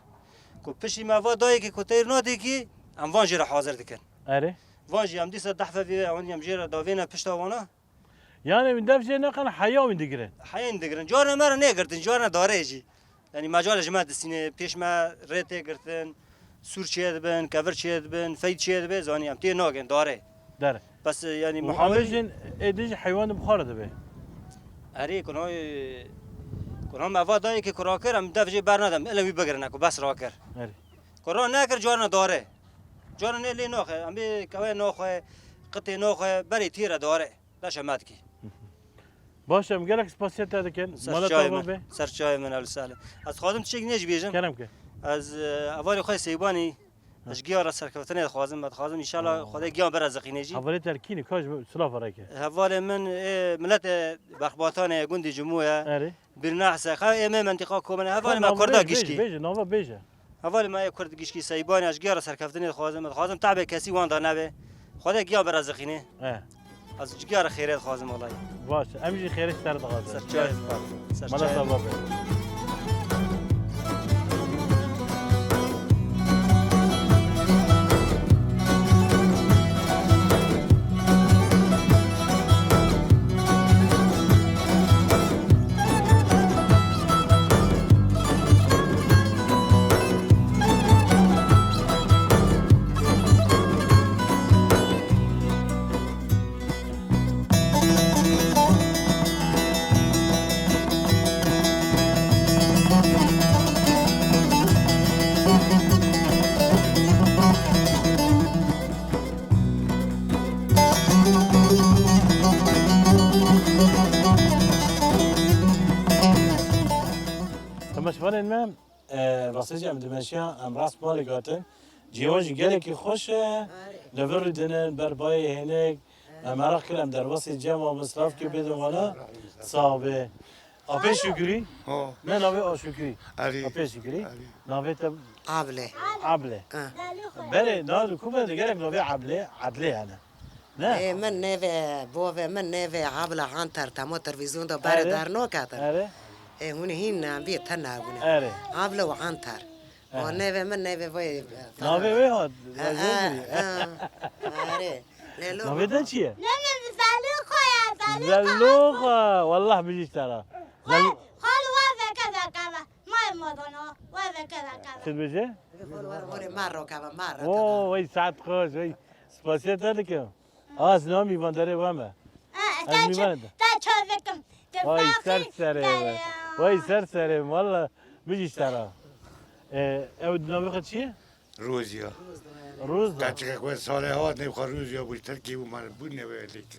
Speaker 10: کو پشی ما وا دای کی کو تیر نادی کی ام وان جرا حاضر دکن
Speaker 1: ere
Speaker 10: واجي ام ديسا دحفه في عون يم جيرا دافينا بشتا وانا
Speaker 1: yani min devşe ne kan haya min digire
Speaker 10: حين دقرن جارنا مرة نقرتن جارنا داريجي يعني مجال جماعة السنة بيش ما ريت قرتن سور شيد بن كفر شيد بن فيد شيد بن زاني ام تي ناقن داره
Speaker 1: dere
Speaker 10: بس يعني
Speaker 1: محاول
Speaker 10: محاول
Speaker 1: jin edici hayvanı bukhara da be
Speaker 10: اري كنوي ما فاضي كي كراكر ام دفجي برنادم الا وي بقرنكو بس راكر
Speaker 1: ere
Speaker 10: كرا ناكر جارنا داره جارنا لي ناخه ام بي كوي ناخه قطي ناخه بري تيره داره لا شماتكي
Speaker 1: başım gerek spasiyet ederken mala tava be
Speaker 10: سرچای من اول ساله از خادم چیک نیج بیجم
Speaker 1: kerem ke
Speaker 10: از اول خو سیبانی اش گیار سرکفتنه خازم بعد خازم ان شاء الله خدای گیان بر از قینجی
Speaker 1: havale terkini kaç sıla var ke
Speaker 10: اول من ملت بخباتان گوند جمهوریه
Speaker 1: ere
Speaker 10: برناحس خا ام منطقه کومن اول ما کردا گشکی
Speaker 1: beje nova beje
Speaker 10: اول ما کرد گشکی سیبانی اش گیار سرکفتنه خازم تعب کسی وان دا نبه خدای گیان بر از قینه از جگار خیرت خازم والله
Speaker 1: باش امشي خيرش ترى غازه
Speaker 10: سرچای
Speaker 1: mala tava be تماشفان المام راستی ام دمشیا ام راست مالی گاتن جیوان گله کی خوش لور دنن بربای هنگ مراق کلم در واسه جمع مصرف که بدون والا صابه آبه شکری نه نوه آ شکری آبه شکری نوه تب عبله بله نه کوبه دیگر نوه عبله انا نه
Speaker 11: من نوه بوه من نوه عبله عنتر تمو تلویزیون دا بر در نو کاتن
Speaker 1: اره
Speaker 11: هون هین بی تنا گونه
Speaker 1: اره
Speaker 11: عبله و عنتر و نوه من نوه وای
Speaker 1: نوه وی هاد
Speaker 11: آره لیلو
Speaker 1: نوه ده چیه؟
Speaker 12: نه زلوخه
Speaker 1: زلوخه والله بيجي ترى
Speaker 12: خالو وافه كذا كذا ما يمضنا وافه كذا كذا
Speaker 1: شو بيجي؟
Speaker 11: ولی مارو کبا مارو
Speaker 1: اوه وي ساعت خوش وي سپاسيت لك نامي بندره وامه
Speaker 12: تا چوفكم
Speaker 1: وای سرسره وای سرسره والله بيجي ترى او نامي خد چیه؟
Speaker 4: روزیا
Speaker 1: روز ده
Speaker 4: کچه که ساله ها نمیخواد روزیا بیشتر کی و من بود نمیلیک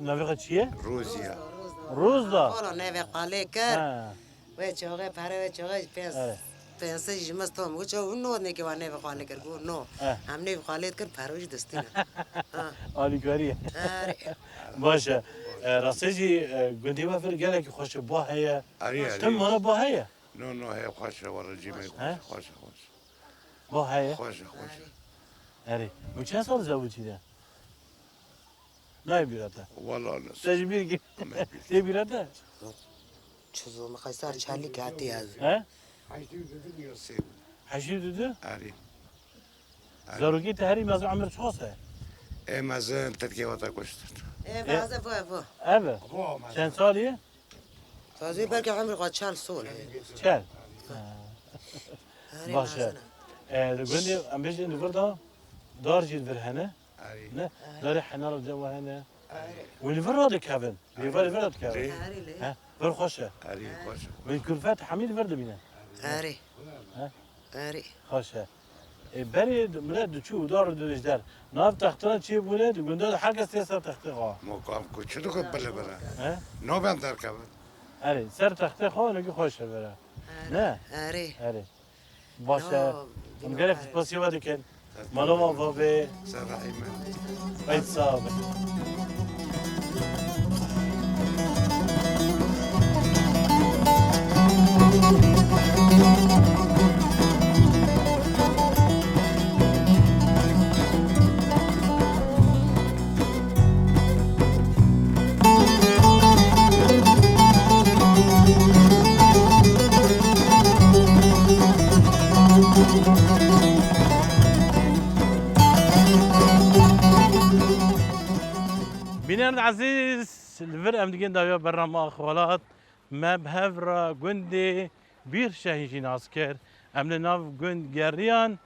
Speaker 1: نامي خد چیه؟
Speaker 4: روزیا
Speaker 1: روز ده
Speaker 11: خالو نوه قاله کر و چوغه پره و چوغه پیسه جمستم و چو نو نکی و نوه قاله کر گو نو هم نوه قاله کر پروش دستینه
Speaker 1: عالی کاریه باشه راستجی گندی و فر گله که خوش با هيا تم مالا با هيا
Speaker 4: نو هي خوشه ورا جيمي خوشه
Speaker 1: با هيا
Speaker 4: خوشه
Speaker 1: اره و چند سال زوجی ده؟ نه بیراته
Speaker 4: والله نس
Speaker 1: تجبیر کی تی بیراته
Speaker 11: چوزو مخیسار چالی کاتی از
Speaker 1: ها
Speaker 4: حشی دیدی یا سیب
Speaker 1: حشی دیده
Speaker 4: آری
Speaker 1: زروگی تهری مزو عمر شخصه
Speaker 4: مازن تركيا وطا كشت
Speaker 11: ايه بعزة فو
Speaker 1: اوه چند سالیه؟
Speaker 11: تازوی برکه عمر قد 4 سال
Speaker 1: چند؟ باشه گوندی ام بیش این وردا دار جید ورهنه نه داری حنار الجو هنا والفر هذا كافن الفر كافن ها فر خوشه من كلفات حميد فرد بينا
Speaker 11: اري اري
Speaker 1: خوشه بري ملاد شو دار دجدار ناف تختنا شي بولد وقندو حاجه سياسه تختها
Speaker 4: مو كام كنت شو تقول بلا بلا
Speaker 1: ها
Speaker 4: نو بندر كافن
Speaker 1: اري سر تختها نجي خوشه برا لا اري باشه مقرف سباسيو هذا كان مالوما فافي
Speaker 4: سرحيمه
Speaker 1: اي صاب بنيان عزيز الفرقة مدقين داوية برا ما أخوالات ما بهفرا قندي بير شاهيشين عسكر أمن ناف قند جاريان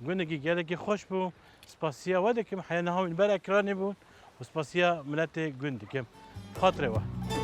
Speaker 1: قند كي جالكي خوش بو سباسيا ودكم حيانا هاو البرا كراني بون وسباسيا ملاتي قندكم خاطري واحد